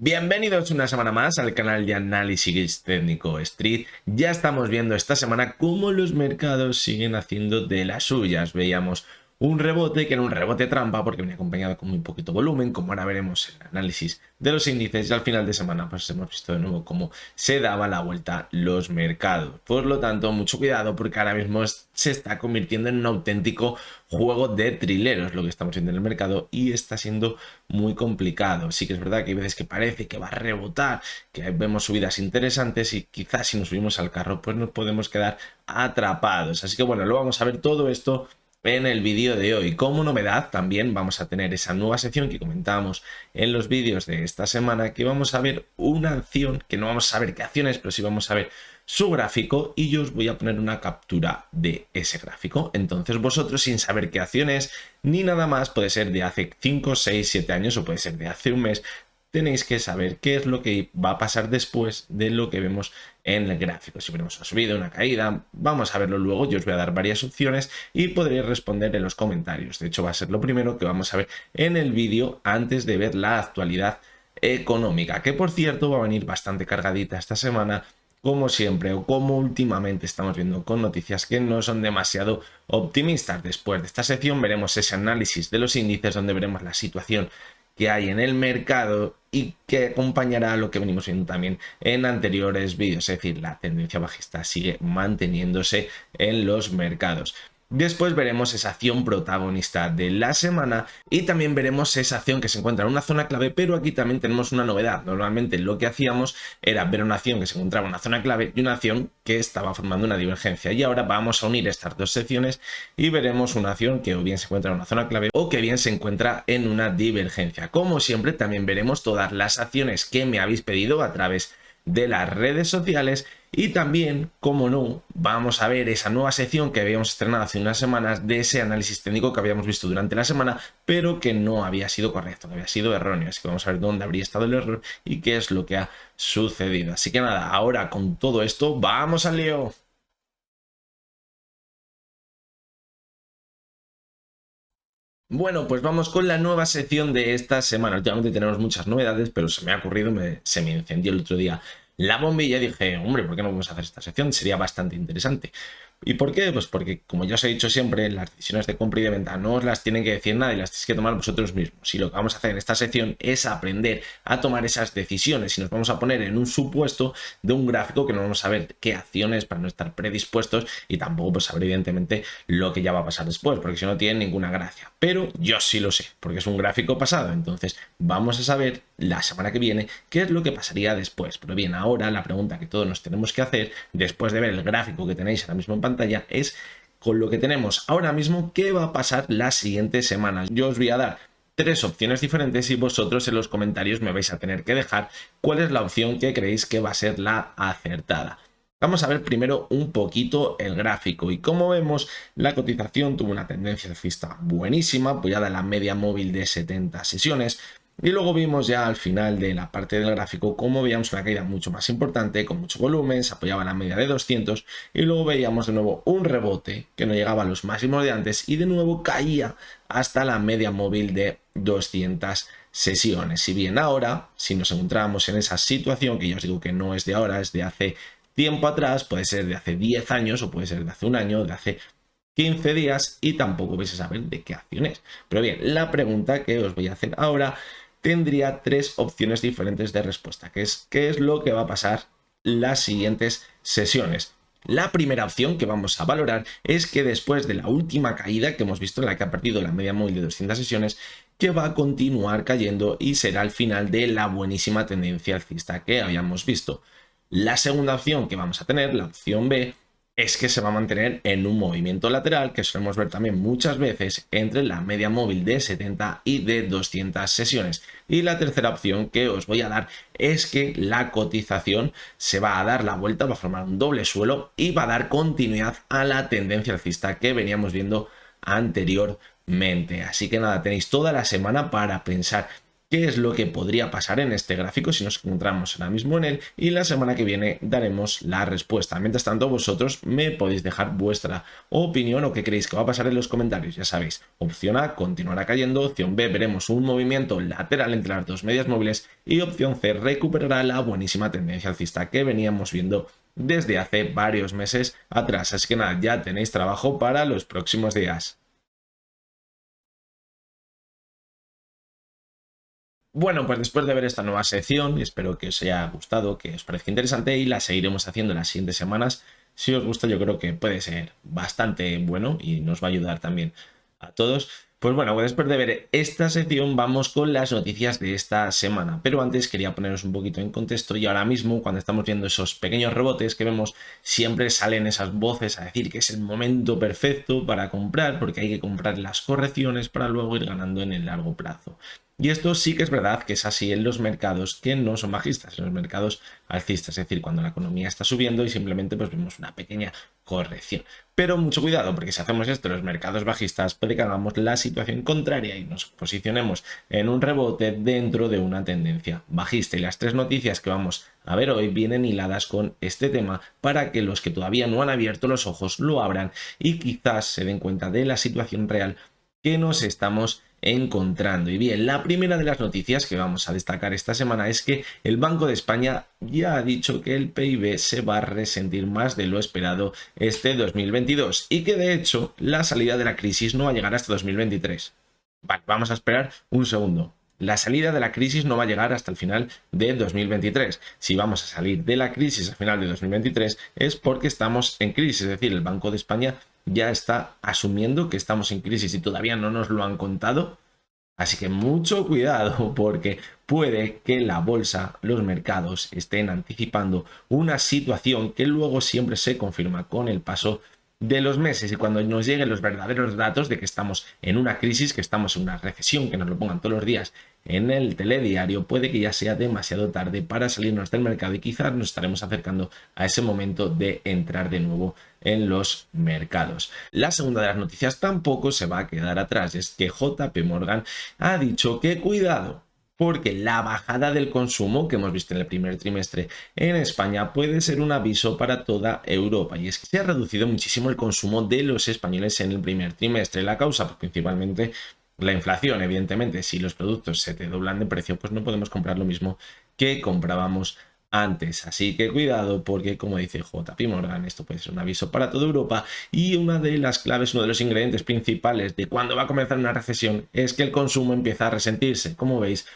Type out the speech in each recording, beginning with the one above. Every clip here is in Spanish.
Bienvenidos una semana más al canal de análisis técnico Street. Ya estamos viendo esta semana cómo los mercados siguen haciendo de las suyas. Veíamos un rebote que era un rebote trampa porque venía acompañado con muy poquito volumen, como ahora veremos el análisis de los índices, y al final de semana pues hemos visto de nuevo cómo se daba la vuelta los mercados. Por lo tanto, mucho cuidado porque ahora mismo se está convirtiendo en un auténtico juego de trileros lo que estamos viendo en el mercado y está siendo muy complicado. Sí que es verdad que hay veces que parece que va a rebotar, que vemos subidas interesantes y quizás si nos subimos al carro pues nos podemos quedar atrapados. Así que bueno, lo vamos a ver todo esto en el vídeo de hoy. Como novedad también vamos a tener esa nueva sección que comentábamos en los vídeos de esta semana, que vamos a ver una acción, que no vamos a saber qué acción es, pero sí vamos a ver su gráfico y yo os voy a poner una captura de ese gráfico. Entonces vosotros, sin saber qué acción es ni nada más, puede ser de hace 5, 6, 7 años o puede ser de hace un mes, tenéis que saber qué es lo que va a pasar después de lo que vemos en el gráfico. Si vemos una subida, una caída, vamos a verlo luego. Yo os voy a dar varias opciones y podréis responder en los comentarios. De hecho, va a ser lo primero que vamos a ver en el vídeo antes de ver la actualidad económica, que por cierto va a venir bastante cargadita esta semana, como siempre o como últimamente estamos viendo, con noticias que no son demasiado optimistas. Después de esta sección veremos ese análisis de los índices, donde veremos la situación que hay en el mercado y que acompañará a lo que venimos viendo también en anteriores vídeos, es decir, la tendencia bajista sigue manteniéndose en los mercados. Después veremos esa acción protagonista de la semana y también veremos esa acción que se encuentra en una zona clave, pero aquí también tenemos una novedad. Normalmente lo que hacíamos era ver una acción que se encontraba en una zona clave y una acción que estaba formando una divergencia, y ahora vamos a unir estas dos secciones y veremos una acción que o bien se encuentra en una zona clave o que bien se encuentra en una divergencia. Como siempre, también veremos todas las acciones que me habéis pedido a través de las redes sociales y también, como no, vamos a ver esa nueva sección que habíamos estrenado hace unas semanas de ese análisis técnico que habíamos visto durante la semana, pero que no había sido correcto, que había sido erróneo. Así que vamos a ver dónde habría estado el error y qué es lo que ha sucedido. Así que nada, ahora con todo esto, ¡vamos al lío! Bueno, pues vamos con la nueva sección de esta semana. Últimamente tenemos muchas novedades, pero se me ha ocurrido, se me encendió el otro día la bombilla y dije, hombre, ¿por qué no vamos a hacer esta sección? Sería bastante interesante. ¿Y por qué? Pues porque, como ya os he dicho siempre, las decisiones de compra y de venta no os las tienen que decir nadie, las tenéis que tomar vosotros mismos. Y lo que vamos a hacer en esta sección es aprender a tomar esas decisiones, y nos vamos a poner en un supuesto de un gráfico que no vamos a ver qué acciones para no estar predispuestos y tampoco pues saber evidentemente lo que ya va a pasar después, porque si no tiene ninguna gracia. Pero yo sí lo sé, porque es un gráfico pasado, entonces vamos a saber la semana que viene qué es lo que pasaría después. Pero bien, ahora la pregunta que todos nos tenemos que hacer después de ver el gráfico que tenéis ahora mismo en pantalla es, con lo que tenemos ahora mismo, ¿qué va a pasar las siguientes semanas? Yo os voy a dar tres opciones diferentes y vosotros en los comentarios me vais a tener que dejar cuál es la opción que creéis que va a ser la acertada. Vamos a ver primero un poquito el gráfico, y como vemos, la cotización tuvo una tendencia alcista buenísima, apoyada en la media móvil de 70 sesiones, y luego vimos ya al final de la parte del gráfico cómo veíamos una caída mucho más importante, con mucho volumen, se apoyaba en la media de 200, y luego veíamos de nuevo un rebote que no llegaba a los máximos de antes y de nuevo caía hasta la media móvil de 200 sesiones. Si bien ahora, si nos encontramos en esa situación, que ya os digo que no es de ahora, es de hace tiempo atrás, puede ser de hace 10 años o puede ser de hace un año, de hace 15 días, y tampoco vais a saber de qué acción es. Pero bien, la pregunta que os voy a hacer ahora tendría tres opciones diferentes de respuesta, que es qué es lo que va a pasar las siguientes sesiones. La primera opción que vamos a valorar es que después de la última caída que hemos visto, en la que ha perdido la media móvil de 200 sesiones, que va a continuar cayendo y será el final de la buenísima tendencia alcista que habíamos visto. La segunda opción que vamos a tener, la opción B, es que se va a mantener en un movimiento lateral que solemos ver también muchas veces entre la media móvil de 70 y de 200 sesiones. Y la tercera opción que os voy a dar es que la cotización se va a dar la vuelta, va a formar un doble suelo y va a dar continuidad a la tendencia alcista que veníamos viendo anteriormente. Así que nada, tenéis toda la semana para pensar qué es lo que podría pasar en este gráfico si nos encontramos ahora mismo en él, y la semana que viene daremos la respuesta. Mientras tanto, vosotros me podéis dejar vuestra opinión o qué creéis que va a pasar en los comentarios. Ya sabéis, opción A, continuará cayendo; opción B, veremos un movimiento lateral entre las dos medias móviles; y opción C, recuperará la buenísima tendencia alcista que veníamos viendo desde hace varios meses atrás. Así que nada, ya tenéis trabajo para los próximos días. Bueno, pues después de ver esta nueva sección, espero que os haya gustado, que os parezca interesante, y la seguiremos haciendo en las siguientes semanas. Si os gusta, yo creo que puede ser bastante bueno y nos va a ayudar también a todos. Pues bueno, pues después de ver esta sección vamos con las noticias de esta semana. Pero antes quería poneros un poquito en contexto, y ahora mismo cuando estamos viendo esos pequeños rebotes que vemos, siempre salen esas voces a decir que es el momento perfecto para comprar, porque hay que comprar las correcciones para luego ir ganando en el largo plazo. Y esto sí que es verdad que es así en los mercados que no son bajistas, en los mercados alcistas, es decir, cuando la economía está subiendo y simplemente pues vemos una pequeña corrección. Pero mucho cuidado, porque si hacemos esto en los mercados bajistas, puede que hagamos la situación contraria y nos posicionemos en un rebote dentro de una tendencia bajista. Y las tres noticias que vamos a ver hoy vienen hiladas con este tema para que los que todavía no han abierto los ojos lo abran y quizás se den cuenta de la situación real que nos estamos encontrando. Y bien, la primera de las noticias que vamos a destacar esta semana es que el Banco de España ya ha dicho que el PIB se va a resentir más de lo esperado este 2022 y que de hecho la salida de la crisis no va a llegar hasta 2023. Vale, vamos a esperar un segundo. La salida de la crisis no va a llegar hasta el final de 2023. Si vamos a salir de la crisis al final de 2023 es porque estamos en crisis, es decir, el Banco de España ya está asumiendo que estamos en crisis y todavía no nos lo han contado. Así que mucho cuidado, porque puede que la bolsa, los mercados estén anticipando una situación que luego siempre se confirma con el paso de los meses, y cuando nos lleguen los verdaderos datos de que estamos en una crisis, que estamos en una recesión, que nos lo pongan todos los días en el telediario, puede que ya sea demasiado tarde para salirnos del mercado y quizás nos estaremos acercando a ese momento de entrar de nuevo en los mercados. La segunda de las noticias tampoco se va a quedar atrás, es que JP Morgan ha dicho que cuidado, porque la bajada del consumo que hemos visto en el primer trimestre en España puede ser un aviso para toda Europa. Y es que se ha reducido muchísimo el consumo de los españoles en el primer trimestre. La causa, pues, principalmente la inflación. Evidentemente, si los productos se te doblan de precio, pues no podemos comprar lo mismo que comprábamos antes. Así que cuidado, porque como dice JP Morgan, esto puede ser un aviso para toda Europa, y una de las claves, uno de los ingredientes principales de cuando va a comenzar una recesión es que el consumo empieza a resentirse. Como veis,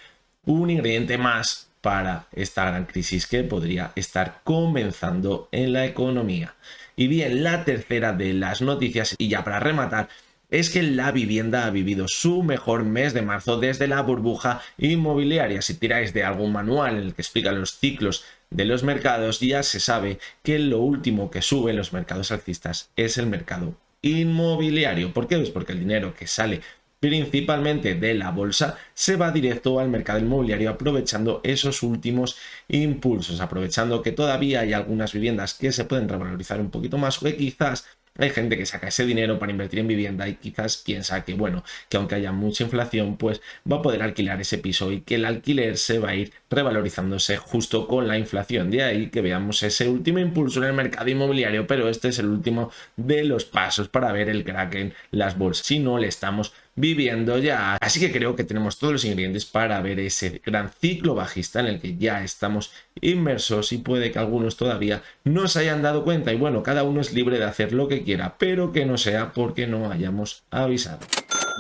un ingrediente más para esta gran crisis que podría estar comenzando en la economía. Y bien, la tercera de las noticias, y ya para rematar, es que la vivienda ha vivido su mejor mes de marzo desde la burbuja inmobiliaria. Si tiráis de algún manual en el que explica los ciclos de los mercados, ya se sabe que lo último que sube en los mercados alcistas es el mercado inmobiliario. ¿Por qué? Pues porque el dinero que sale principalmente de la bolsa se va directo al mercado inmobiliario, aprovechando esos últimos impulsos, aprovechando que todavía hay algunas viviendas que se pueden revalorizar un poquito más, o que quizás hay gente que saca ese dinero para invertir en vivienda y quizás piensa que, bueno, que aunque haya mucha inflación, pues va a poder alquilar ese piso y que el alquiler se va a ir revalorizándose justo con la inflación. De ahí que veamos ese último impulso en el mercado inmobiliario, pero este es el último de los pasos para ver el crack en las bolsas. Si no le estamos viviendo ya. Así que creo que tenemos todos los ingredientes para ver ese gran ciclo bajista en el que ya estamos inmersos, y puede que algunos todavía no se hayan dado cuenta. Y bueno, cada uno es libre de hacer lo que quiera, pero que no sea porque no hayamos avisado.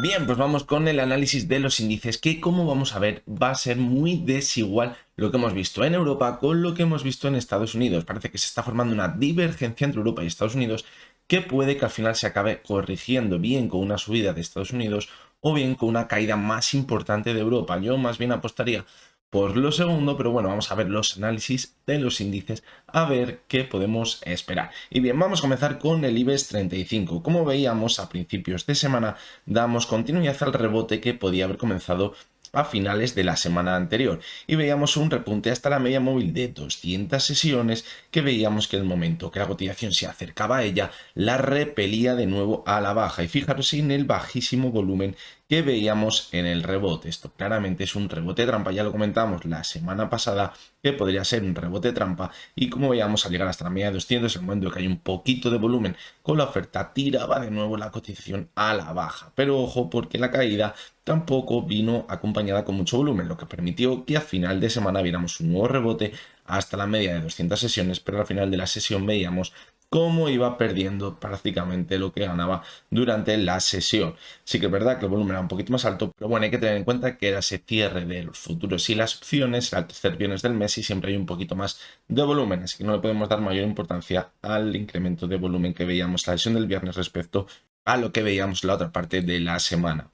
Bien, pues vamos con el análisis de los índices, que como vamos a ver va a ser muy desigual lo que hemos visto en Europa con lo que hemos visto en Estados Unidos. Parece que se está formando una divergencia entre Europa y Estados Unidos que puede que al final se acabe corrigiendo, bien con una subida de Estados Unidos o bien con una caída más importante de Europa. Yo más bien apostaría por lo segundo, pero bueno, vamos a ver los análisis de los índices, a ver qué podemos esperar. Y bien, vamos a comenzar con el IBEX 35. Como veíamos a principios de semana, damos continuidad al rebote que podía haber comenzado a finales de la semana anterior, y veíamos un repunte hasta la media móvil de 200 sesiones, que veíamos que el momento que la cotización se acercaba a ella la repelía de nuevo a la baja. Y fijaros en el bajísimo volumen que veíamos en el rebote. Esto claramente es un rebote trampa, ya lo comentamos la semana pasada, que podría ser un rebote trampa, y como veíamos al llegar hasta la media de 200, en el momento que hay un poquito de volumen con la oferta, tiraba de nuevo la cotización a la baja. Pero ojo, porque la caída tampoco vino acompañada con mucho volumen, lo que permitió que a final de semana viéramos un nuevo rebote hasta la media de 200 sesiones, pero al final de la sesión veíamos cómo iba perdiendo prácticamente lo que ganaba durante la sesión. Sí que es verdad que el volumen era un poquito más alto, pero bueno, hay que tener en cuenta que era ese cierre de los futuros y las opciones, era el tercer viernes del mes y siempre hay un poquito más de volumen, así que no le podemos dar mayor importancia al incremento de volumen que veíamos la sesión del viernes respecto a lo que veíamos la otra parte de la semana.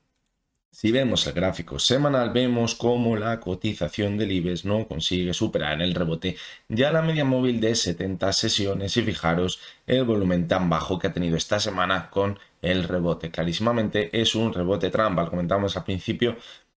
Si vemos el gráfico semanal, vemos cómo la cotización del IBEX no consigue superar en el rebote ya la media móvil de 70 sesiones, y fijaros el volumen tan bajo que ha tenido esta semana con el rebote. Clarísimamente es un rebote trampa, lo comentamos al principio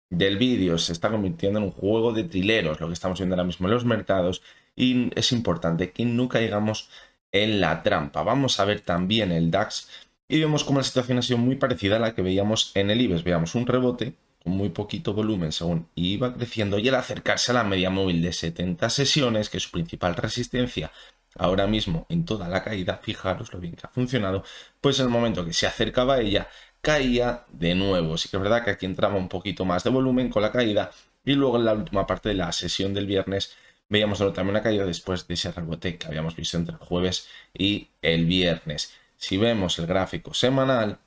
del vídeo, se está convirtiendo en un juego de trileros lo que estamos viendo ahora mismo en los mercados, y es importante que no caigamos en la trampa. Vamos a ver también el DAX. Y vemos cómo la situación ha sido muy parecida a la que veíamos en el IBEX. Veíamos un rebote con muy poquito volumen según iba creciendo, y al acercarse a la media móvil de 70 sesiones, que es su principal resistencia ahora mismo en toda la caída, fijaros lo bien que ha funcionado, pues en el momento que se acercaba a ella, caía de nuevo. Sí que es verdad que aquí entraba un poquito más de volumen con la caída, y luego en la última parte de la sesión del viernes veíamos también una caída después de ese rebote que habíamos visto entre el jueves y el viernes. Si vemos el gráfico semanal,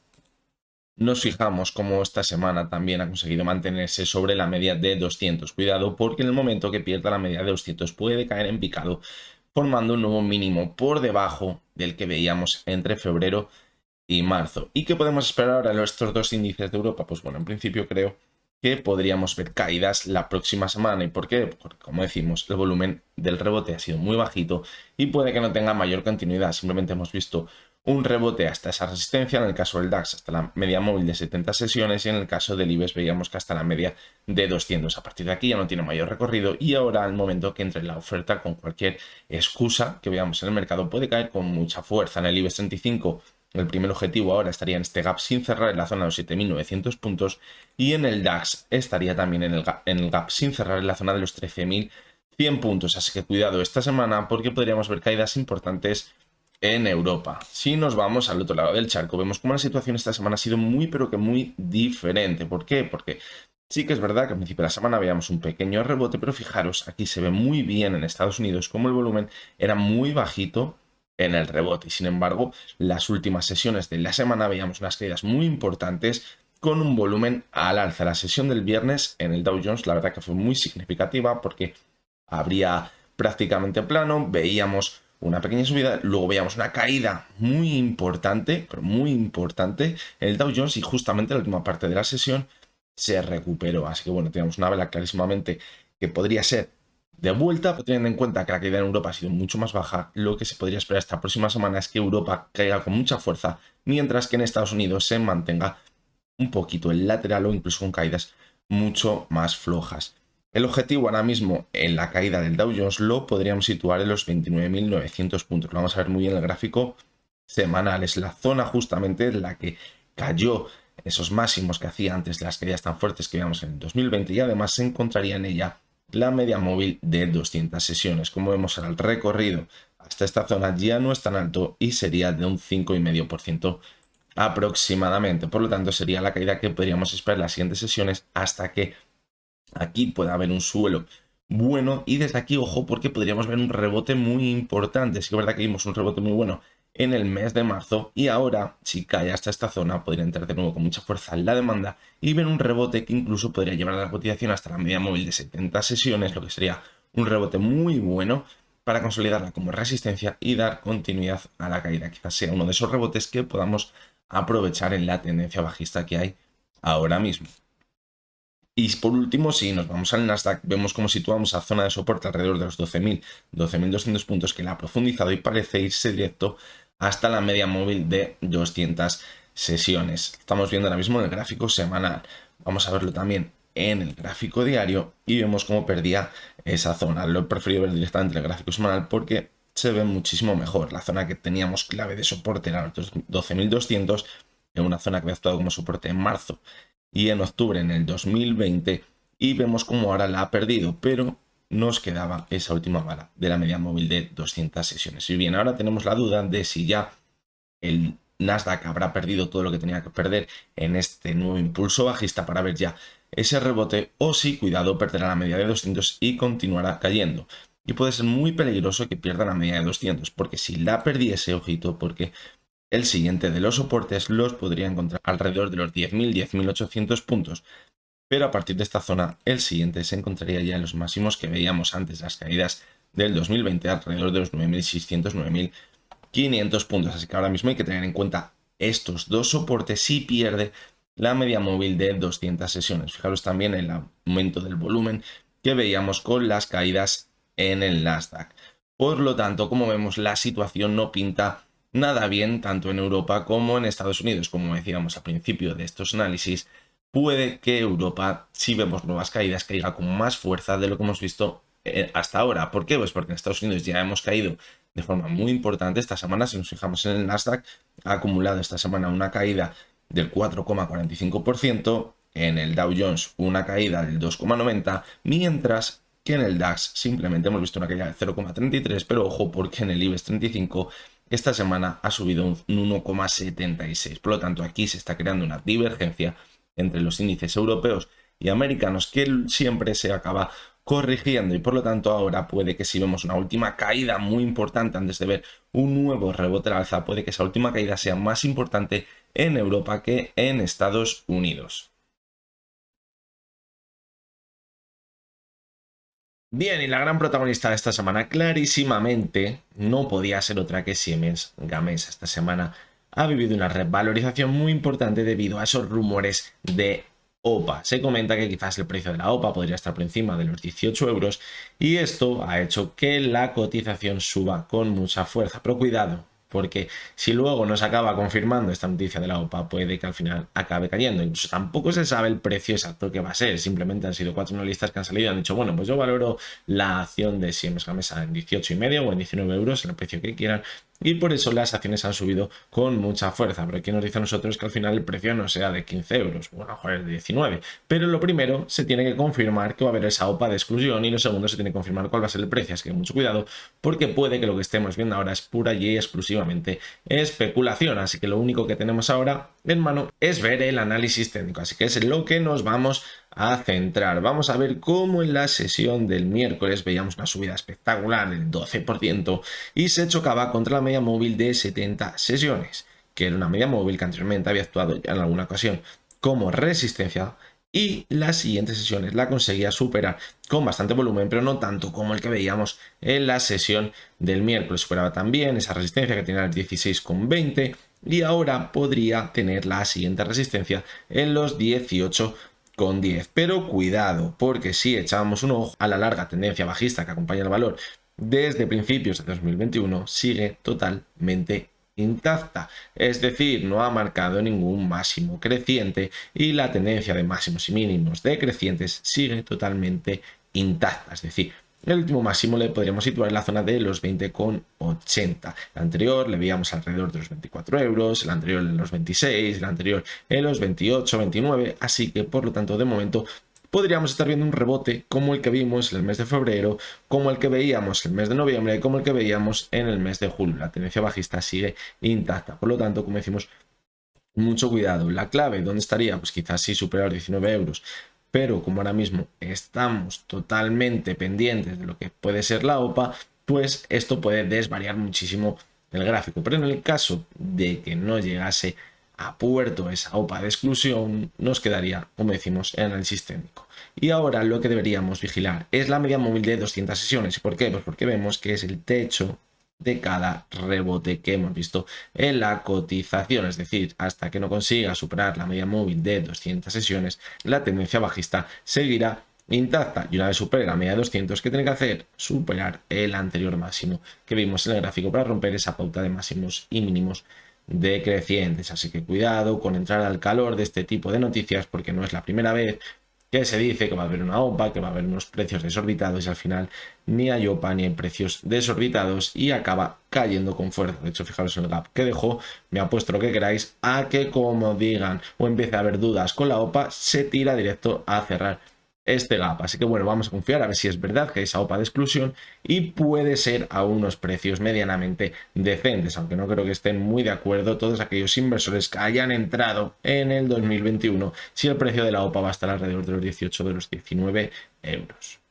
nos fijamos cómo esta semana también ha conseguido mantenerse sobre la media de 200. Cuidado, porque en el momento que pierda la media de 200 puede caer en picado, formando un nuevo mínimo por debajo del que veíamos entre febrero y marzo. ¿Y qué podemos esperar ahora en estos dos índices de Europa? Pues bueno, en principio creo que podríamos ver caídas la próxima semana. ¿Y por qué? Porque, como decimos, el volumen del rebote ha sido muy bajito y puede que no tenga mayor continuidad. Simplemente hemos visto un rebote hasta esa resistencia, en el caso del DAX hasta la media móvil de 70 sesiones, y en el caso del IBEX veíamos que hasta la media de 200. A partir de aquí ya no tiene mayor recorrido, y ahora al momento que entre la oferta, con cualquier excusa que veamos en el mercado, puede caer con mucha fuerza. En el IBEX 35 el primer objetivo ahora estaría en este gap sin cerrar en la zona de los 7.900 puntos, y en el DAX estaría también en el gap sin cerrar en la zona de los 13.100 puntos. Así que cuidado esta semana, porque podríamos ver caídas importantes en Europa. Si nos vamos al otro lado del charco, vemos cómo la situación esta semana ha sido muy pero que muy diferente. ¿Por qué? Porque sí que es verdad que al principio de la semana veíamos un pequeño rebote, pero fijaros, aquí se ve muy bien en Estados Unidos cómo el volumen era muy bajito en el rebote. Y sin embargo, las últimas sesiones de la semana veíamos unas caídas muy importantes con un volumen al alza. La sesión del viernes en el Dow Jones, la verdad que fue muy significativa, porque abría prácticamente plano, veíamos una pequeña subida, luego veíamos una caída muy importante, pero muy importante en el Dow Jones, y justamente en la última parte de la sesión se recuperó. Así que bueno, teníamos una vela clarísimamente que podría ser de vuelta, pero teniendo en cuenta que la caída en Europa ha sido mucho más baja, lo que se podría esperar esta próxima semana es que Europa caiga con mucha fuerza, mientras que en Estados Unidos se mantenga un poquito el lateral o incluso con caídas mucho más flojas. El objetivo ahora mismo en la caída del Dow Jones lo podríamos situar en los 29.900 puntos. Lo vamos a ver muy bien en el gráfico semanal. Es la zona justamente en la que cayó esos máximos que hacía antes de las caídas tan fuertes que veíamos en el 2020, y además se encontraría en ella la media móvil de 200 sesiones. Como vemos ahora, el recorrido hasta esta zona ya no es tan alto y sería de un 5,5% aproximadamente. Por lo tanto, sería la caída que podríamos esperar en las siguientes sesiones hasta que aquí pueda haber un suelo bueno. Y desde aquí, ojo, porque podríamos ver un rebote muy importante. Es que es verdad que vimos un rebote muy bueno en el mes de marzo, y ahora, si cae hasta esta zona, podría entrar de nuevo con mucha fuerza en la demanda y ver un rebote que incluso podría llevar a la cotización hasta la media móvil de 70 sesiones, lo que sería un rebote muy bueno para consolidarla como resistencia y dar continuidad a la caída. Quizás sea uno de esos rebotes que podamos aprovechar en la tendencia bajista que hay ahora mismo. Y por último, si nos vamos al Nasdaq, vemos cómo situamos a zona de soporte alrededor de los 12.200 puntos, que la ha profundizado y parece irse directo hasta la media móvil de 200 sesiones. Estamos viendo ahora mismo en el gráfico semanal. Vamos a verlo también en el gráfico diario y vemos cómo perdía esa zona. Lo he preferido ver directamente en el gráfico semanal porque se ve muchísimo mejor. La zona que teníamos clave de soporte era los 12.200, en una zona que había actuado como soporte en marzo y en octubre en el 2020 y vemos como ahora la ha perdido, pero nos quedaba esa última bala de la media móvil de 200 sesiones. Y bien, ahora tenemos la duda de si ya el Nasdaq habrá perdido todo lo que tenía que perder en este nuevo impulso bajista para ver ya ese rebote, o si, cuidado, perderá la media de 200 y continuará cayendo. Y puede ser muy peligroso que pierda la media de 200, porque si la perdiese, ojito, porque el siguiente de los soportes los podría encontrar alrededor de los 10.000, 10.800 puntos. Pero a partir de esta zona, el siguiente se encontraría ya en los máximos que veíamos antes, las caídas del 2020, alrededor de los 9.600, 9.500 puntos. Así que ahora mismo hay que tener en cuenta estos dos soportes si pierde la media móvil de 200 sesiones. Fijaros también en el aumento del volumen que veíamos con las caídas en el Nasdaq. Por lo tanto, como vemos, la situación no pinta nada bien tanto en Europa como en Estados Unidos. Como decíamos al principio de estos análisis, puede que Europa, si vemos nuevas caídas, caiga con más fuerza de lo que hemos visto hasta ahora. ¿Por qué? Pues porque en Estados Unidos ya hemos caído de forma muy importante esta semana. Si nos fijamos en el Nasdaq, ha acumulado esta semana una caída del 4,45%, en el Dow Jones una caída del 2,90%, mientras que en el DAX simplemente hemos visto una caída del 0,33%, pero ojo, porque en el IBEX 35 esta semana ha subido un 1,76%. Por lo tanto, aquí se está creando una divergencia entre los índices europeos y americanos que siempre se acaba corrigiendo, y por lo tanto ahora puede que si vemos una última caída muy importante antes de ver un nuevo rebote al alza, puede que esa última caída sea más importante en Europa que en Estados Unidos. Bien, y la gran protagonista de esta semana clarísimamente no podía ser otra que Siemens Gamesa. Esta semana ha vivido una revalorización muy importante debido a esos rumores de OPA. Se comenta que quizás el precio de la OPA podría estar por encima de los 18 euros, y esto ha hecho que la cotización suba con mucha fuerza. Pero cuidado, porque si luego no se acaba confirmando esta noticia de la OPA, puede que al final acabe cayendo. Incluso tampoco se sabe el precio exacto que va a ser. Simplemente han sido 4 analistas que han salido y han dicho, bueno, pues yo valoro la acción de Siemens Gamesa en 18,5 o en 19 euros, en el precio que quieran, y por eso las acciones han subido con mucha fuerza. Pero aquí nos dice a nosotros que al final el precio no sea de 15 euros, bueno, a lo mejor es de 19. Pero lo primero, se tiene que confirmar que va a haber esa OPA de exclusión, y lo segundo, se tiene que confirmar cuál va a ser el precio. Así que mucho cuidado, porque puede que lo que estemos viendo ahora es pura y exclusivamente especulación. Así que lo único que tenemos ahora en mano es ver el análisis técnico. Así que es en lo que nos vamos a centrar. Vamos a ver cómo en la sesión del miércoles veíamos una subida espectacular del 12% y se chocaba contra la media móvil de 70 sesiones, que era una media móvil que anteriormente había actuado ya en alguna ocasión como resistencia, y las siguientes sesiones la conseguía superar con bastante volumen, pero no tanto como el que veíamos en la sesión del miércoles. Superaba también esa resistencia que tenía el 16,20, y ahora podría tener la siguiente resistencia en los 18,10. Pero cuidado, porque si echamos un ojo a la larga tendencia bajista que acompaña el valor desde principios de 2021, sigue totalmente intacta, es decir, no ha marcado ningún máximo creciente y la tendencia de máximos y mínimos decrecientes sigue totalmente intacta. Es decir, el último máximo le podríamos situar en la zona de los 20,80. El anterior le veíamos alrededor de los 24 euros, el anterior en los 26, el anterior en los 28, 29, así que por lo tanto de momento podríamos estar viendo un rebote como el que vimos en el mes de febrero, como el que veíamos en el mes de noviembre, como el que veíamos en el mes de julio. La tendencia bajista sigue intacta. Por lo tanto, como decimos, mucho cuidado. La clave, ¿dónde estaría? Pues quizás sí superar 19 euros. Pero como ahora mismo estamos totalmente pendientes de lo que puede ser la OPA, pues esto puede desvariar muchísimo el gráfico. Pero en el caso de que no llegase a puerto esa OPA de exclusión, nos quedaría, como decimos, el análisis técnico. Y ahora lo que deberíamos vigilar es la media móvil de 200 sesiones. ¿Por qué? Pues porque vemos que es el techo de cada rebote que hemos visto en la cotización. Es decir, hasta que no consiga superar la media móvil de 200 sesiones, la tendencia bajista seguirá intacta. Y una vez supere la media de 200, ¿qué tiene que hacer? Superar el anterior máximo que vimos en el gráfico para romper esa pauta de máximos y mínimos decrecientes. Así que cuidado con entrar al calor de este tipo de noticias, porque no es la primera vez que se dice que va a haber una OPA, que va a haber unos precios desorbitados y al final ni hay OPA ni hay precios desorbitados y acaba cayendo con fuerza. De hecho, fijaros en el gap que dejó, me apuesto lo que queráis a que como digan o empiece a haber dudas con la OPA, se tira directo a cerrar este gap. Así que bueno, vamos a confiar a ver si es verdad que hay esa OPA de exclusión y puede ser a unos precios medianamente decentes, aunque no creo que estén muy de acuerdo todos aquellos inversores que hayan entrado en el 2021 si el precio de la OPA va a estar alrededor de los 18 de los 19 euros.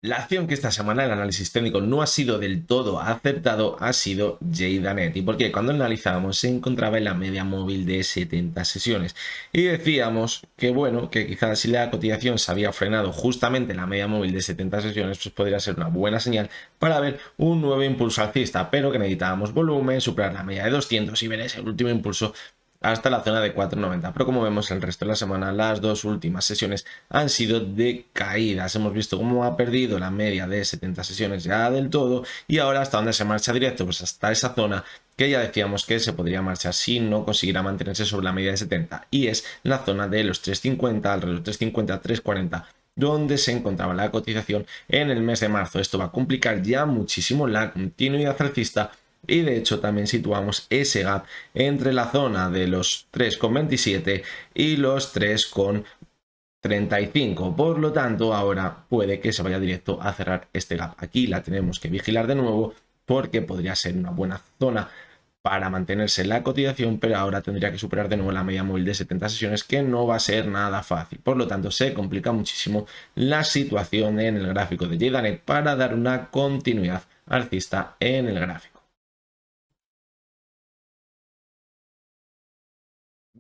La acción que esta semana el análisis técnico no ha sido del todo acertado ha sido JDANET. ¿Y por qué? Cuando analizábamos se encontraba en la media móvil de 70 sesiones. Y decíamos que bueno, que quizás si la cotización se había frenado justamente en la media móvil de 70 sesiones, pues podría ser una buena señal para ver un nuevo impulso alcista, pero que necesitábamos volumen, superar la media de 200 y ver ese último impulso hasta la zona de 4,90. Pero como vemos el resto de la semana, las dos últimas sesiones han sido de caídas. Hemos visto cómo ha perdido la media de 70 sesiones ya del todo y ahora hasta dónde se marcha directo, pues hasta esa zona que ya decíamos que se podría marchar si no consiguiera mantenerse sobre la media de 70 y es la zona de los 3,50, alrededor de 3,50, 3,40 donde se encontraba la cotización en el mes de marzo. Esto va a complicar ya muchísimo la continuidad alcista y de hecho también situamos ese gap entre la zona de los 3,27 y los 3,35. Por lo tanto, ahora puede que se vaya directo a cerrar este gap. Aquí la tenemos que vigilar de nuevo porque podría ser una buena zona para mantenerse la cotización, pero ahora tendría que superar de nuevo la media móvil de 70 sesiones, que no va a ser nada fácil. Por lo tanto, se complica muchísimo la situación en el gráfico de JDANET para dar una continuidad alcista en el gráfico.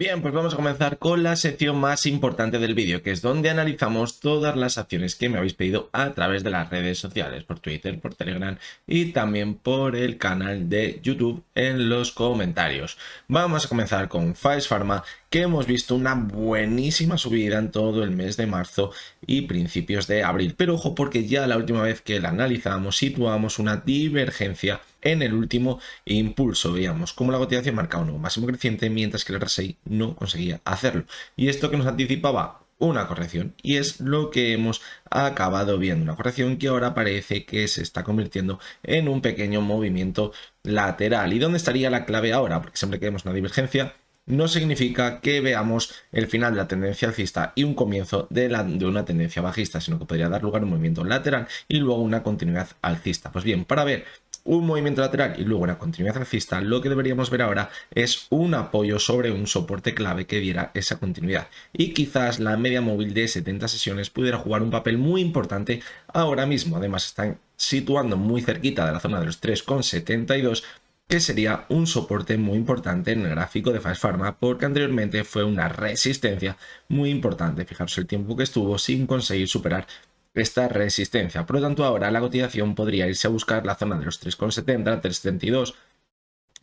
Bien, pues vamos a comenzar con la sección más importante del vídeo, que es donde analizamos todas las acciones que me habéis pedido a través de las redes sociales, por Twitter, por Telegram y también por el canal de YouTube en los comentarios. Vamos a comenzar con Faes Farma, que hemos visto una buenísima subida en todo el mes de marzo y principios de abril. Pero ojo, porque ya la última vez que la analizamos situamos una divergencia en el último impulso. Veíamos cómo la cotización marcaba un nuevo máximo creciente mientras que el RSI no conseguía hacerlo. Y esto que nos anticipaba una corrección, y es lo que hemos acabado viendo, una corrección que ahora parece que se está convirtiendo en un pequeño movimiento lateral. ¿Y dónde estaría la clave ahora? Porque siempre que vemos una divergencia no significa que veamos el final de la tendencia alcista y un comienzo de una tendencia bajista, sino que podría dar lugar a un movimiento lateral y luego una continuidad alcista. Pues bien, para ver un movimiento lateral y luego una continuidad alcista, lo que deberíamos ver ahora es un apoyo sobre un soporte clave que diera esa continuidad. Y quizás la media móvil de 70 sesiones pudiera jugar un papel muy importante ahora mismo. Además, están situando muy cerquita de la zona de los 3,72, que sería un soporte muy importante en el gráfico de Faes Farma, porque anteriormente fue una resistencia muy importante. Fijaros el tiempo que estuvo sin conseguir superar esta resistencia. Por lo tanto, ahora la cotización podría irse a buscar la zona de los 3,70, 3,72,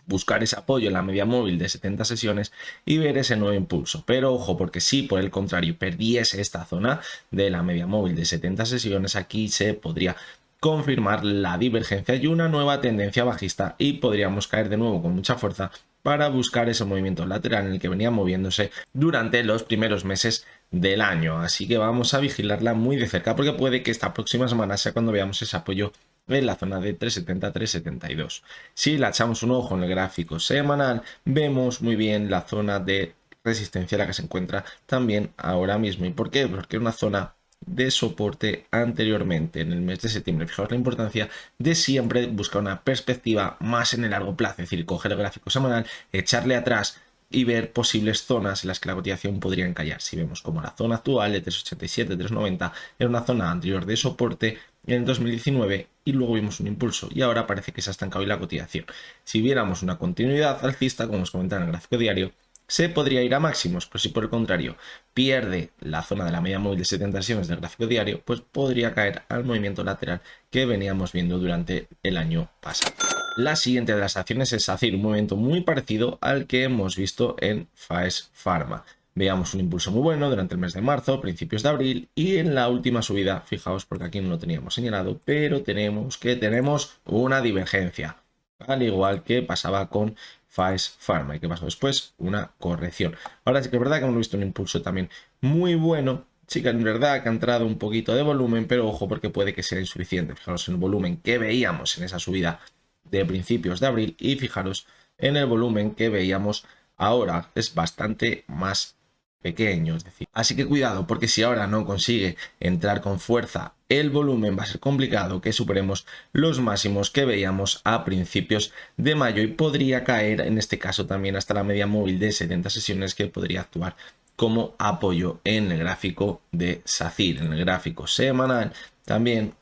buscar ese apoyo en la media móvil de 70 sesiones y ver ese nuevo impulso. Pero ojo, porque si por el contrario perdiese esta zona de la media móvil de 70 sesiones, aquí se podría confirmar la divergencia y una nueva tendencia bajista y podríamos caer de nuevo con mucha fuerza para buscar ese movimiento lateral en el que venía moviéndose durante los primeros meses del año. Así que vamos a vigilarla muy de cerca porque puede que esta próxima semana sea cuando veamos ese apoyo en la zona de 3,70, 3,72. Si la echamos un ojo en el gráfico semanal, vemos muy bien la zona de resistencia en la que se encuentra también ahora mismo. ¿Y por qué? Porque es una zona de soporte anteriormente en el mes de septiembre. Fijaos la importancia de siempre buscar una perspectiva más en el largo plazo, es decir, coger el gráfico semanal, echarle atrás y ver posibles zonas en las que la cotización podría encallar. Si vemos como la zona actual de 3,87, 3,90 era una zona anterior de soporte en el 2019 y luego vimos un impulso y ahora parece que se ha estancado y la cotización. Si viéramos una continuidad alcista, como os comentaba en el gráfico diario, se podría ir a máximos, pero si por el contrario pierde la zona de la media móvil de 70 sesiones del gráfico diario, pues podría caer al movimiento lateral que veníamos viendo durante el año pasado. La siguiente de las acciones es hacer un movimiento muy parecido al que hemos visto en Faes Farma. Veíamos un impulso muy bueno durante el mes de marzo, principios de abril y en la última subida, fijaos porque aquí no lo teníamos señalado, pero tenemos una divergencia, al igual que pasaba con Faes Farma. ¿Y qué pasó después? Una corrección. Ahora sí que es verdad que hemos visto un impulso también muy bueno. Sí que es verdad que ha entrado un poquito de volumen, pero ojo porque puede que sea insuficiente. Fijaros en el volumen que veíamos en esa subida de principios de abril y fijaros en el volumen que veíamos ahora. Es bastante más pequeño, es decir. Así que cuidado, porque si ahora no consigue entrar con fuerza el volumen, va a ser complicado que superemos los máximos que veíamos a principios de mayo y podría caer en este caso también hasta la media móvil de 70 sesiones, que podría actuar como apoyo en el gráfico de SACIR. En el gráfico semanal también,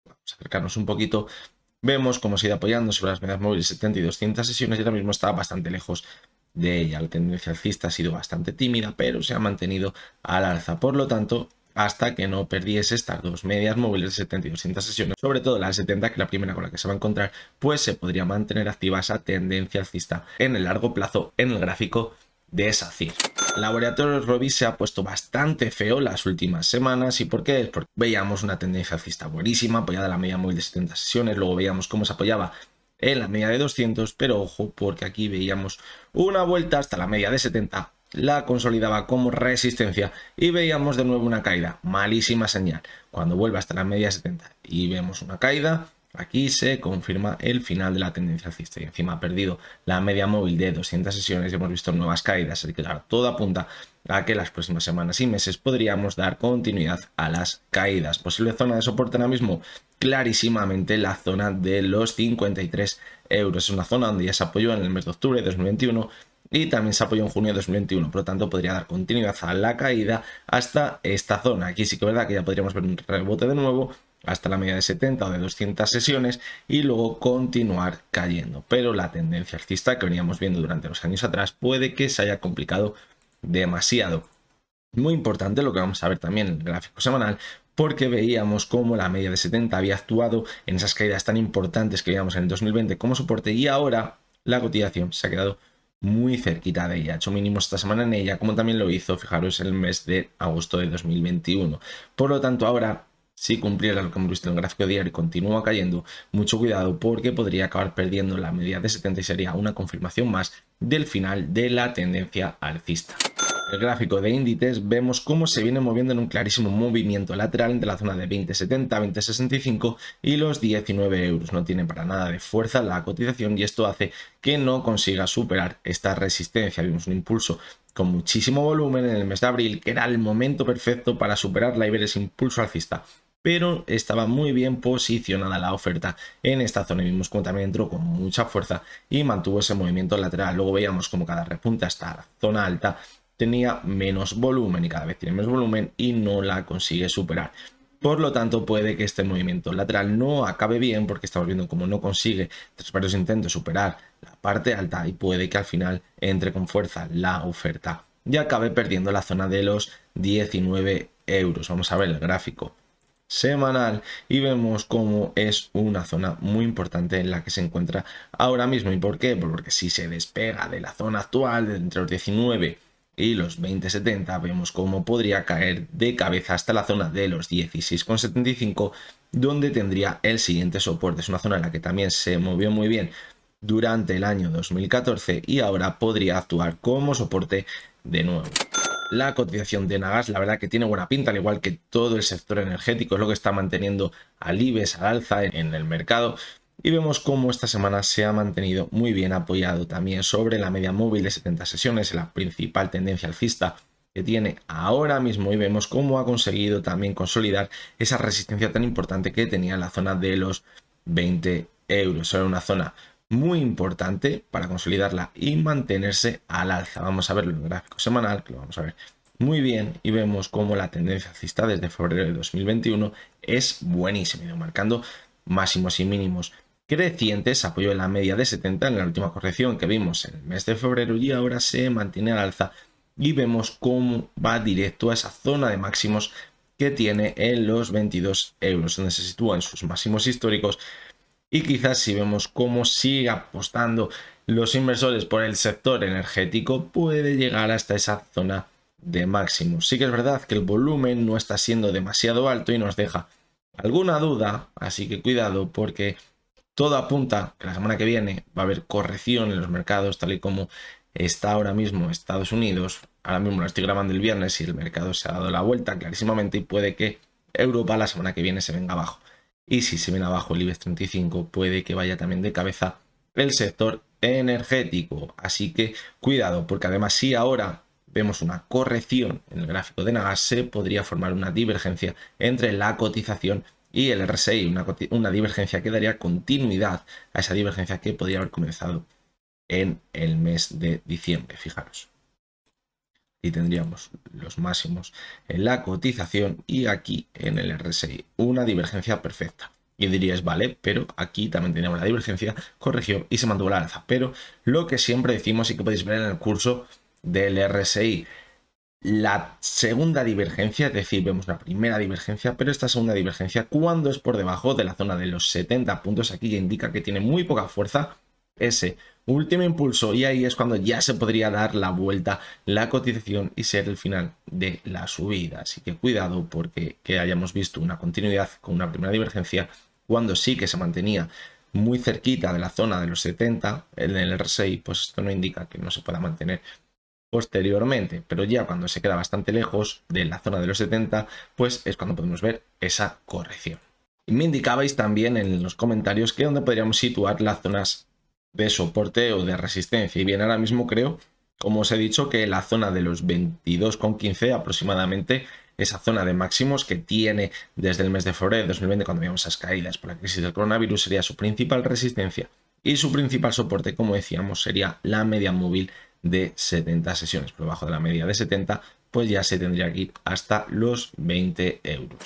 vamos a acercarnos un poquito, vemos cómo se ha ido apoyando sobre las medias móviles 70 y 200 sesiones y ahora mismo está bastante lejos de ella. La tendencia alcista ha sido bastante tímida, pero se ha mantenido al alza. Por lo tanto, hasta que no perdiese estas dos medias móviles de 70 y 200 sesiones, sobre todo la de 70, que es la primera con la que se va a encontrar, pues se podría mantener activa esa tendencia alcista en el largo plazo en el gráfico de SACIR. Laboratorio Robi se ha puesto bastante feo las últimas semanas. ¿Y por qué? Porque veíamos una tendencia alcista buenísima, apoyada en la media móvil de 70 sesiones, luego veíamos cómo se apoyaba en la media de 200, pero ojo, porque aquí veíamos una vuelta hasta la media de 70, la consolidaba como resistencia y veíamos de nuevo una caída. Malísima señal. Cuando vuelve hasta la media de 70 y vemos una caída, aquí se confirma el final de la tendencia alcista y encima ha perdido la media móvil de 200 sesiones y hemos visto nuevas caídas. Así que claro, todo apunta a que las próximas semanas y meses podríamos dar continuidad a las caídas. Posible zona de soporte ahora mismo, clarísimamente la zona de los 53 euros. Es una zona donde ya se apoyó en el mes de octubre de 2021 y también se apoyó en junio de 2021, por lo tanto podría dar continuidad a la caída hasta esta zona. Aquí sí que es verdad que ya podríamos ver un rebote de nuevo hasta la media de 70 o de 200 sesiones y luego continuar cayendo, pero la tendencia alcista que veníamos viendo durante los años atrás puede que se haya complicado demasiado. Muy importante lo que vamos a ver también en el gráfico semanal, porque veíamos cómo la media de 70 había actuado en esas caídas tan importantes que veíamos en el 2020 como soporte y ahora la cotización se ha quedado muy cerquita de ella. Ha hecho mínimos esta semana en ella, como también lo hizo, fijaros, el mes de agosto de 2021. Por lo tanto, ahora, si cumpliera lo que hemos visto en el gráfico diario y continúa cayendo, mucho cuidado porque podría acabar perdiendo la media de 70 y sería una confirmación más del final de la tendencia alcista. El gráfico de índices vemos cómo se viene moviendo en un clarísimo movimiento lateral entre la zona de 20,70, 20,65 y los 19 euros. No tiene para nada de fuerza la cotización y esto hace que no consiga superar esta resistencia. Vimos un impulso con muchísimo volumen en el mes de abril, que era el momento perfecto para superarla y ver ese impulso alcista, pero estaba muy bien posicionada la oferta en esta zona y vimos como también entró con mucha fuerza y mantuvo ese movimiento lateral. Luego veíamos como cada repunte hasta la zona alta tenía menos volumen y cada vez tiene menos volumen y no la consigue superar. Por lo tanto, puede que este movimiento lateral no acabe bien porque estamos viendo cómo no consigue tras varios intentos superar la parte alta y puede que al final entre con fuerza la oferta y acabe perdiendo la zona de los 19 euros. Vamos a ver el gráfico semanal y vemos cómo es una zona muy importante en la que se encuentra ahora mismo. ¿Y por qué? Pues porque si se despega de la zona actual de entre los 19 y los 20,70 vemos cómo podría caer de cabeza hasta la zona de los 16,75, donde tendría el siguiente soporte. Es una zona en la que también se movió muy bien durante el año 2014 y ahora podría actuar como soporte de nuevo. La cotización de Nagas, la verdad que tiene buena pinta, al igual que todo el sector energético, es lo que está manteniendo al IBEX al alza en el mercado. Y vemos cómo esta semana se ha mantenido muy bien apoyado también sobre la media móvil de 70 sesiones, la principal tendencia alcista que tiene ahora mismo. Y vemos cómo ha conseguido también consolidar esa resistencia tan importante que tenía en la zona de los 20 euros. Era una zona muy importante para consolidarla y mantenerse al alza. Vamos a verlo en el gráfico semanal, que lo vamos a ver muy bien y vemos cómo la tendencia alcista desde febrero de 2021 es buenísima, ido marcando máximos y mínimos crecientes, apoyó en la media de 70 en la última corrección que vimos en el mes de febrero y ahora se mantiene al alza y vemos cómo va directo a esa zona de máximos que tiene en los 22 euros, donde se sitúa en sus máximos históricos. Y quizás si vemos cómo sigue apostando los inversores por el sector energético, puede llegar hasta esa zona de máximos. Sí que es verdad que el volumen no está siendo demasiado alto y nos deja alguna duda, así que cuidado porque todo apunta que la semana que viene va a haber corrección en los mercados, tal y como está ahora mismo Estados Unidos. Ahora mismo lo estoy grabando el viernes y el mercado se ha dado la vuelta clarísimamente y puede que Europa la semana que viene se venga abajo. Y si se viene abajo el IBEX 35, puede que vaya también de cabeza el sector energético. Así que cuidado, porque además si ahora vemos una corrección en el gráfico de Nagas, se podría formar una divergencia entre la cotización y el RSI, una divergencia que daría continuidad a esa divergencia que podría haber comenzado en el mes de diciembre. Fijaros, y tendríamos los máximos en la cotización y aquí en el RSI una divergencia perfecta. Y diríais, vale, pero aquí también teníamos la divergencia, corrigió y se mantuvo la alza. Pero lo que siempre decimos y que podéis ver en el curso del RSI, la segunda divergencia, es decir, vemos la primera divergencia, pero esta segunda divergencia, cuando es por debajo de la zona de los 70 puntos, aquí ya indica que tiene muy poca fuerza ese último impulso, y ahí es cuando ya se podría dar la vuelta la cotización y ser el final de la subida. Así que cuidado, porque que hayamos visto una continuidad con una primera divergencia cuando sí que se mantenía muy cerquita de la zona de los 70 en el RSI, pues esto no indica que no se pueda mantener posteriormente, pero ya cuando se queda bastante lejos de la zona de los 70, pues es cuando podemos ver esa corrección. Y me indicabais también en los comentarios que dónde podríamos situar las zonas de soporte o de resistencia. Y bien, ahora mismo creo, como os he dicho, que la zona de los 22,15 aproximadamente, esa zona de máximos que tiene desde el mes de febrero de 2020, cuando vimos esas caídas por la crisis del coronavirus, sería su principal resistencia. Y su principal soporte, como decíamos, sería la media móvil de 70 sesiones. Por debajo de la media de 70, pues ya se tendría que ir hasta los 20 euros.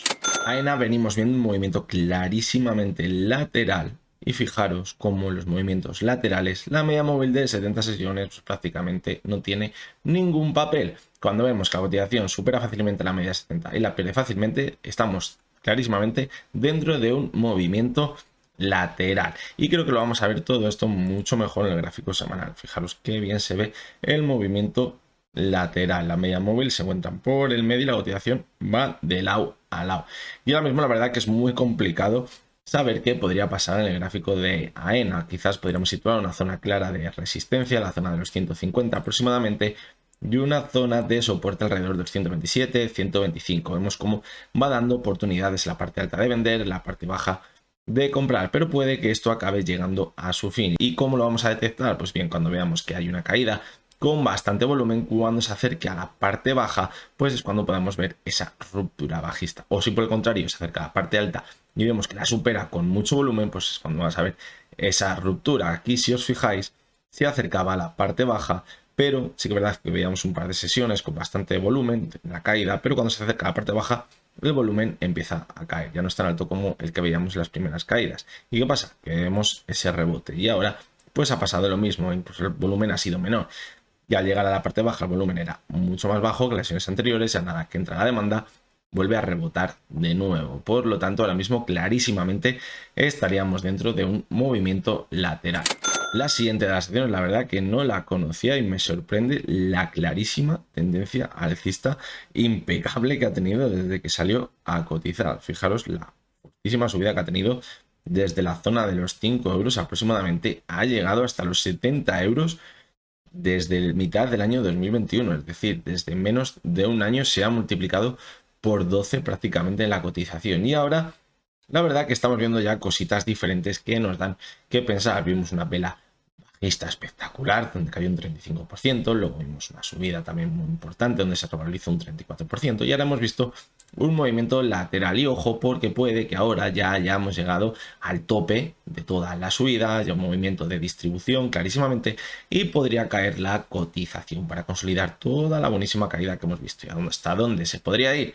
AENA venimos viendo un movimiento clarísimamente lateral. Y fijaros cómo los movimientos laterales, la media móvil de 70 sesiones pues prácticamente no tiene ningún papel. Cuando vemos que la cotización supera fácilmente la media de 70 y la pierde fácilmente, estamos clarísimamente dentro de un movimiento lateral. Y creo que lo vamos a ver todo esto mucho mejor en el gráfico semanal. Fijaros qué bien se ve el movimiento lateral. La media móvil se encuentran por el medio y la cotización va de lado a lado. Y ahora mismo la verdad que es muy complicado saber qué podría pasar en el gráfico de AENA. Quizás podríamos situar una zona clara de resistencia, la zona de los 150 aproximadamente, y una zona de soporte alrededor de los 127, 125. Vemos cómo va dando oportunidades en la parte alta de vender, en la parte baja de comprar, pero puede que esto acabe llegando a su fin. ¿Y cómo lo vamos a detectar? Pues bien, cuando veamos que hay una caída con bastante volumen, cuando se acerque a la parte baja, pues es cuando podemos ver esa ruptura bajista. O si por el contrario se acerca a la parte alta y vemos que la supera con mucho volumen, pues es cuando vamos a ver esa ruptura. Aquí, si os fijáis, se acercaba a la parte baja, pero sí que es verdad que veíamos un par de sesiones con bastante volumen en la caída, pero cuando se acerca a la parte baja, el volumen empieza a caer, ya no es tan alto como el que veíamos en las primeras caídas. ¿Y qué pasa? Que vemos ese rebote y ahora pues ha pasado lo mismo, incluso el volumen ha sido menor. Y al llegar a la parte baja el volumen era mucho más bajo que las sesiones anteriores, y a nada que entra la demanda vuelve a rebotar de nuevo. Por lo tanto, ahora mismo clarísimamente estaríamos dentro de un movimiento lateral. La siguiente de las acciones, la verdad que no la conocía y me sorprende la clarísima tendencia alcista impecable que ha tenido desde que salió a cotizar. Fijaros la fortísima subida que ha tenido desde la zona de los 5 euros aproximadamente, ha llegado hasta los 70 euros desde mitad del año 2021, es decir, desde menos de un año se ha multiplicado por 12 prácticamente en la cotización. Y ahora, la verdad que estamos viendo ya cositas diferentes que nos dan que pensar. Vimos una vela bajista espectacular, donde cayó un 35%, luego vimos una subida también muy importante, donde se revalorizó un 34%, y ahora hemos visto un movimiento lateral. Y ojo, porque puede que ahora ya hayamos llegado al tope de toda la subida, ya un movimiento de distribución clarísimamente, y podría caer la cotización para consolidar toda la buenísima caída que hemos visto. ¿Y hasta dónde se podría ir?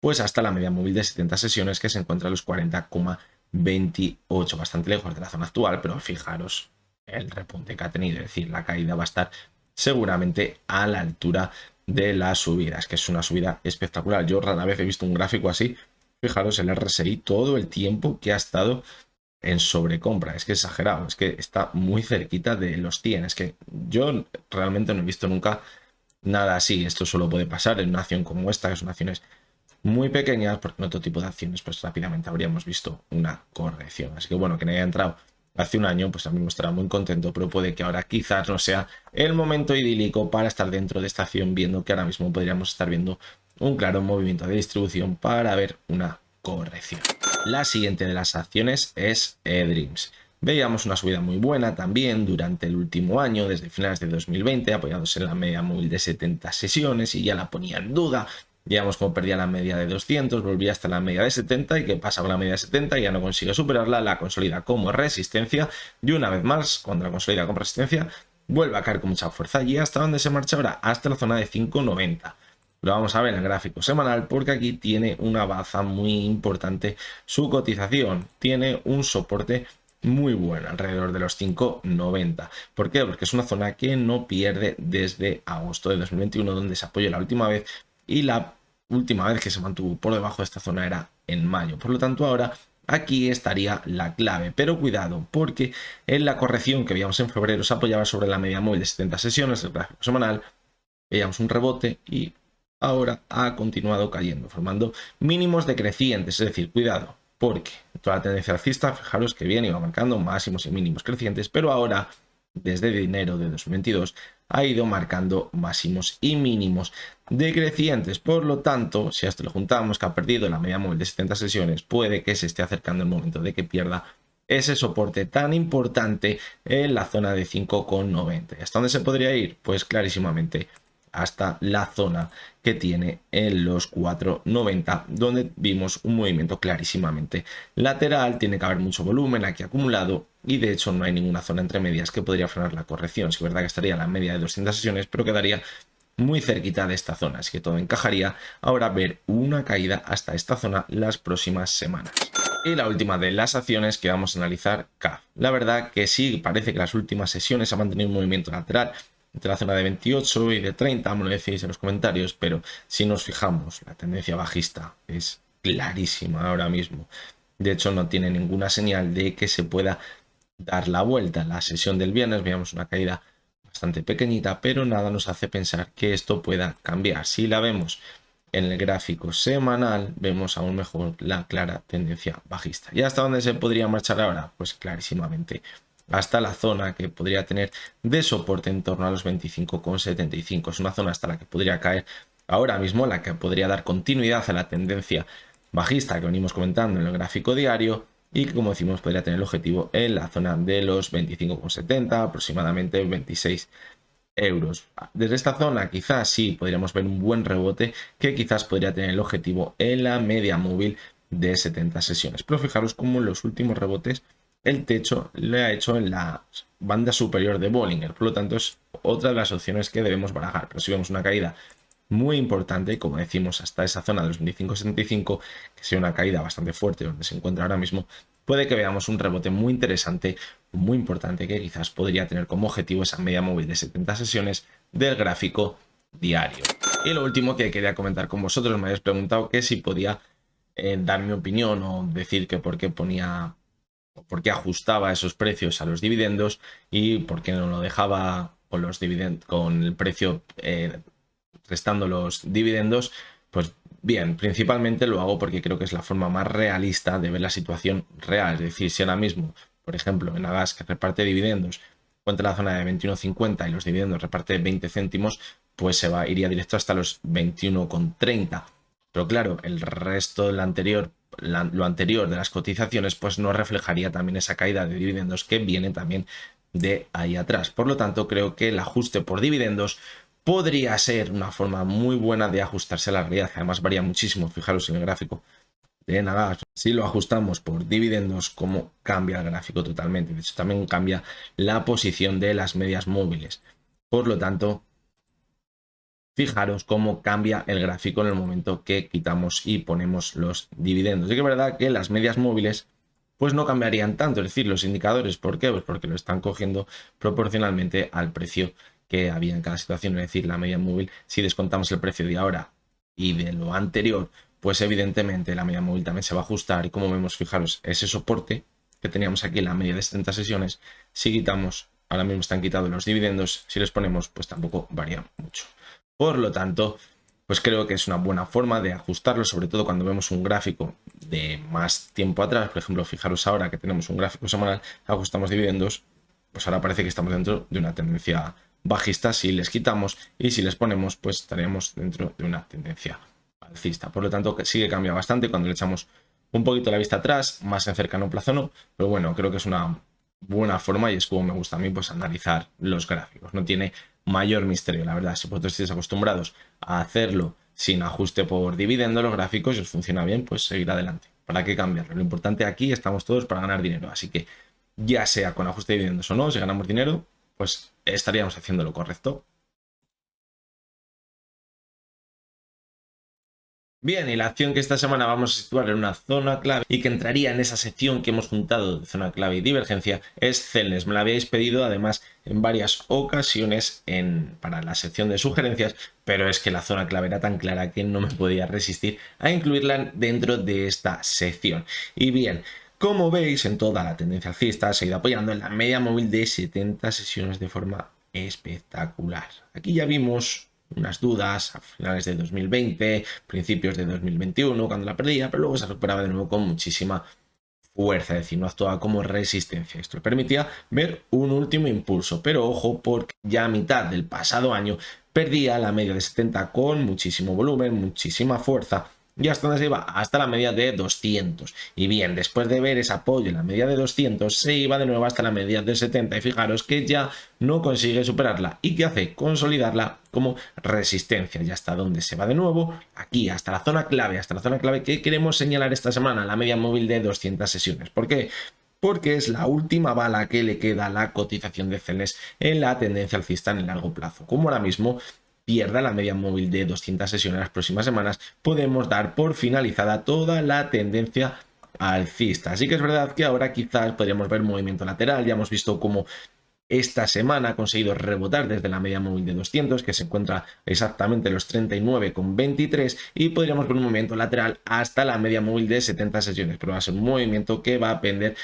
Pues hasta la media móvil de 70 sesiones, que se encuentra a los 40,28, bastante lejos de la zona actual, pero fijaros el repunte que ha tenido, es decir, la caída va a estar seguramente a la altura de la subida. Es que es una subida espectacular. Yo rara vez he visto un gráfico así. Fijaros el RSI todo el tiempo que ha estado en sobrecompra. Es que es exagerado, es que está muy cerquita de los 100. Es que yo realmente no he visto nunca nada así. Esto solo puede pasar en una acción como esta, que son acciones muy pequeñas, porque en otro tipo de acciones pues rápidamente habríamos visto una corrección. Así que bueno, que no haya entrado hace un año, pues a mí me estará muy contento, pero puede que ahora quizás no sea el momento idílico para estar dentro de esta acción, viendo que ahora mismo podríamos estar viendo un claro movimiento de distribución para ver una corrección. La siguiente de las acciones es eDreams. Veíamos una subida muy buena también durante el último año, desde finales de 2020, apoyándose en la media móvil de 70 sesiones y ya la ponía en duda. Veíamos cómo perdía la media de 200, volvía hasta la media de 70 y qué pasa con la media de 70, ya no consigue superarla, la consolida como resistencia y una vez más, cuando la consolida como resistencia, vuelve a caer con mucha fuerza. ¿Y hasta dónde se marcha ahora? Hasta la zona de 5,90. Lo vamos a ver en el gráfico semanal porque aquí tiene una baza muy importante su cotización, tiene un soporte muy bueno, alrededor de los 5,90. ¿Por qué? Porque es una zona que no pierde desde agosto de 2021, donde se apoyó la última vez, y la última vez que se mantuvo por debajo de esta zona era en mayo. Por lo tanto, ahora aquí estaría la clave, pero cuidado, porque en la corrección que veíamos en febrero se apoyaba sobre la media móvil de 70 sesiones, el gráfico semanal, veíamos un rebote y ahora ha continuado cayendo, formando mínimos decrecientes, es decir, cuidado, porque toda la tendencia alcista, fijaros que bien iba marcando máximos y mínimos crecientes, pero ahora, desde enero de 2022, ha ido marcando máximos y mínimos decrecientes. Por lo tanto, si a esto le juntamos que ha perdido la media móvil de 70 sesiones, puede que se esté acercando el momento de que pierda ese soporte tan importante en la zona de 5,90. ¿Hasta dónde se podría ir? Pues clarísimamente hasta la zona que tiene en los 4,90, donde vimos un movimiento clarísimamente lateral. Tiene que haber mucho volumen aquí acumulado y de hecho no hay ninguna zona entre medias que podría frenar la corrección. Si es verdad que estaría la media de 200 sesiones, pero quedaría muy cerquita de esta zona, así que todo encajaría. Ahora ver una caída hasta esta zona las próximas semanas. Y la última de las acciones que vamos a analizar, CAF. La verdad que sí, parece que las últimas sesiones ha mantenido un movimiento lateral entre la zona de 28 y de 30, me lo decís en los comentarios, pero si nos fijamos, la tendencia bajista es clarísima ahora mismo. De hecho, no tiene ninguna señal de que se pueda dar la vuelta. En la sesión del viernes veíamos una caída bastante pequeñita, pero nada nos hace pensar que esto pueda cambiar. Si la vemos en el gráfico semanal, vemos aún mejor la clara tendencia bajista. ¿Y hasta dónde se podría marchar ahora? Pues clarísimamente hasta la zona que podría tener de soporte en torno a los 25,75. Es una zona hasta la que podría caer ahora mismo, la que podría dar continuidad a la tendencia bajista que venimos comentando en el gráfico diario y que, como decimos, podría tener el objetivo en la zona de los 25,70, aproximadamente 26 euros. Desde esta zona quizás sí podríamos ver un buen rebote que quizás podría tener el objetivo en la media móvil de 70 sesiones. Pero fijaros cómo en los últimos rebotes el techo le ha hecho en la banda superior de Bollinger. Por lo tanto, es otra de las opciones que debemos barajar. Pero si vemos una caída muy importante, como decimos, hasta esa zona de los 25,75, que sea una caída bastante fuerte donde se encuentra ahora mismo, puede que veamos un rebote muy interesante, muy importante, que quizás podría tener como objetivo esa media móvil de 70 sesiones del gráfico diario. Y lo último que quería comentar con vosotros, me habéis preguntado que si podía dar mi opinión o decir que por qué ponía, por qué ajustaba esos precios a los dividendos y por qué no lo dejaba con los dividendos, con el precio restando los dividendos. Pues bien, principalmente lo hago porque creo que es la forma más realista de ver la situación real. Es decir, si ahora mismo, por ejemplo, en Agas, que reparte dividendos, encuentra la zona de 21,50 y los dividendos reparte 20 céntimos, pues iría directo hasta los 21,30. Pero claro, el resto del anterior, lo anterior de las cotizaciones, pues no reflejaría también esa caída de dividendos que viene también de ahí atrás. Por lo tanto, creo que el ajuste por dividendos podría ser una forma muy buena de ajustarse a la realidad. Además, varía muchísimo. Fijaros en el gráfico de Nagas. Si lo ajustamos por dividendos, cómo cambia el gráfico totalmente. De hecho, también cambia la posición de las medias móviles. Por lo tanto, fijaros cómo cambia el gráfico en el momento que quitamos y ponemos los dividendos. Y que es verdad que las medias móviles pues no cambiarían tanto, es decir, los indicadores. ¿Por qué? Pues porque lo están cogiendo proporcionalmente al precio que había en cada situación, es decir, la media móvil. Si descontamos el precio de ahora y de lo anterior, pues evidentemente la media móvil también se va a ajustar. Y como vemos, fijaros, ese soporte que teníamos aquí en la media de 70 sesiones, si quitamos, ahora mismo están quitados los dividendos, si les ponemos, pues tampoco varía mucho. Por lo tanto, pues creo que es una buena forma de ajustarlo, sobre todo cuando vemos un gráfico de más tiempo atrás. Por ejemplo, fijaros ahora que tenemos un gráfico semanal, ajustamos dividendos, pues ahora parece que estamos dentro de una tendencia bajista si les quitamos, y si les ponemos, pues estaríamos dentro de una tendencia alcista. Por lo tanto, que sí que cambia bastante cuando le echamos un poquito la vista atrás, más en cercano plazo no, pero bueno, creo que es una buena forma y es como me gusta a mí pues analizar los gráficos. No tiene mayor misterio, la verdad. Si vosotros estáis acostumbrados a hacerlo sin ajuste por dividendo los gráficos y os funciona bien, pues seguir adelante. ¿Para qué cambiarlo? Lo importante aquí, estamos todos para ganar dinero, así que ya sea con ajuste de dividendos o no, si ganamos dinero, pues estaríamos haciendo lo correcto. Bien, y la acción que esta semana vamos a situar en una zona clave y que entraría en esa sección que hemos juntado de zona clave y divergencia es Celnes. Me la habíais pedido además en varias ocasiones para la sección de sugerencias, pero es que la zona clave era tan clara que no me podía resistir a incluirla dentro de esta sección. Y bien, como veis, en toda la tendencia alcista se ha ido apoyando en la media móvil de 70 sesiones de forma espectacular. Aquí ya vimos unas dudas a finales de 2020, principios de 2021, cuando la perdía, pero luego se recuperaba de nuevo con muchísima fuerza, es decir, no actuaba como resistencia. Esto le permitía ver un último impulso, pero ojo, porque ya a mitad del pasado año perdía la media de 70 con muchísimo volumen, muchísima fuerza, y hasta donde se iba, hasta la media de 200. Y bien, después de ver ese apoyo en la media de 200, se iba de nuevo hasta la media de 70, y fijaros que ya no consigue superarla. ¿Y qué hace? Consolidarla como resistencia. Y hasta donde se va de nuevo, aquí, hasta la zona clave que queremos señalar esta semana, la media móvil de 200 sesiones. ¿Por qué? Porque es la última bala que le queda a la cotización de Celnes en la tendencia alcista en el largo plazo. Como ahora mismo pierda la media móvil de 200 sesiones en las próximas semanas, podemos dar por finalizada toda la tendencia alcista. Así que es verdad que ahora quizás podríamos ver movimiento lateral. Ya hemos visto cómo esta semana ha conseguido rebotar desde la media móvil de 200, que se encuentra exactamente en los 39,23, y podríamos ver un movimiento lateral hasta la media móvil de 70 sesiones, pero va a ser un movimiento que va a depender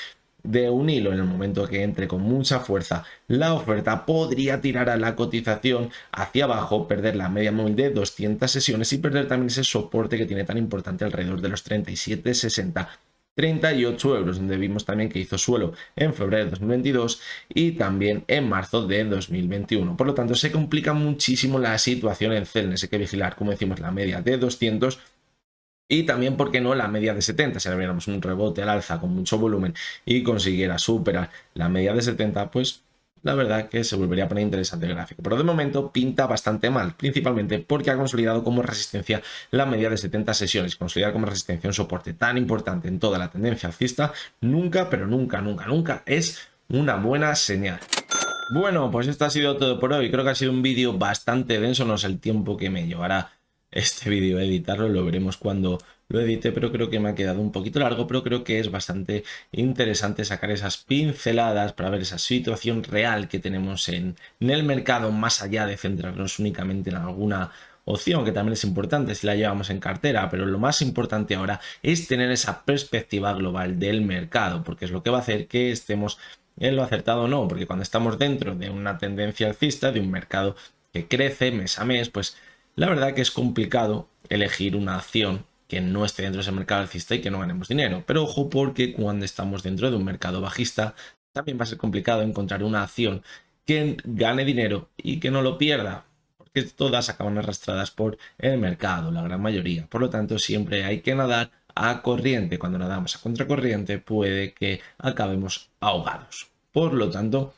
de un hilo. En el momento que entre con mucha fuerza la oferta, podría tirar a la cotización hacia abajo, perder la media móvil de 200 sesiones y perder también ese soporte que tiene tan importante alrededor de los 37,60, 38 euros, donde vimos también que hizo suelo en febrero de 2022 y también en marzo de 2021. Por lo tanto, se complica muchísimo la situación en Celnes. Hay que vigilar, como decimos, la media de 200 y también, ¿por qué no?, la media de 70. Si viéramos un rebote al alza con mucho volumen y consiguiera superar la media de 70, pues la verdad que se volvería a poner interesante el gráfico. Pero de momento pinta bastante mal, principalmente porque ha consolidado como resistencia la media de 70 sesiones. Consolidar como resistencia un soporte tan importante en toda la tendencia alcista, nunca, pero nunca, nunca, nunca es una buena señal. Bueno, pues esto ha sido todo por hoy. Creo que ha sido un vídeo bastante denso, no sé el tiempo que me llevará este vídeo a editarlo, lo veremos cuando lo edite, pero creo que me ha quedado un poquito largo, pero creo que es bastante interesante sacar esas pinceladas para ver esa situación real que tenemos en el mercado, más allá de centrarnos únicamente en alguna opción, que también es importante si la llevamos en cartera, pero lo más importante ahora es tener esa perspectiva global del mercado, porque es lo que va a hacer que estemos en lo acertado o no, porque cuando estamos dentro de una tendencia alcista, de un mercado que crece mes a mes, pues la verdad que es complicado elegir una acción que no esté dentro de ese mercado alcista y que no ganemos dinero. Pero ojo, porque cuando estamos dentro de un mercado bajista, también va a ser complicado encontrar una acción que gane dinero y que no lo pierda, porque todas acaban arrastradas por el mercado, la gran mayoría. Por lo tanto, siempre hay que nadar a corriente. Cuando nadamos a contracorriente, puede que acabemos ahogados. Por lo tanto,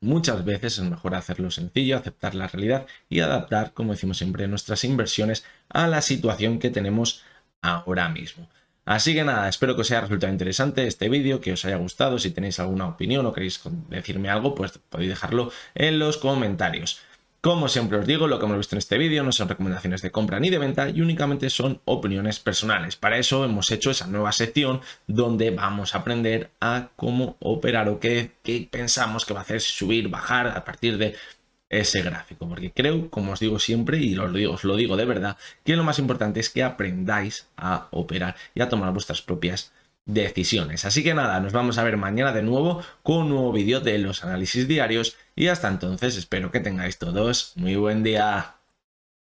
muchas veces es mejor hacerlo sencillo, aceptar la realidad y adaptar, como decimos siempre, nuestras inversiones a la situación que tenemos ahora mismo. Así que nada, espero que os haya resultado interesante este vídeo, que os haya gustado. Si tenéis alguna opinión o queréis decirme algo, pues podéis dejarlo en los comentarios. Como siempre os digo, lo que hemos visto en este vídeo no son recomendaciones de compra ni de venta y únicamente son opiniones personales. Para eso hemos hecho esa nueva sección donde vamos a aprender a cómo operar o qué pensamos que va a hacer subir, bajar a partir de ese gráfico. Porque creo, como os digo siempre, y os lo digo de verdad, que lo más importante es que aprendáis a operar y a tomar vuestras propias decisiones. Así que nada, nos vamos a ver mañana de nuevo con un nuevo vídeo de los análisis diarios y hasta entonces espero que tengáis todos muy buen día.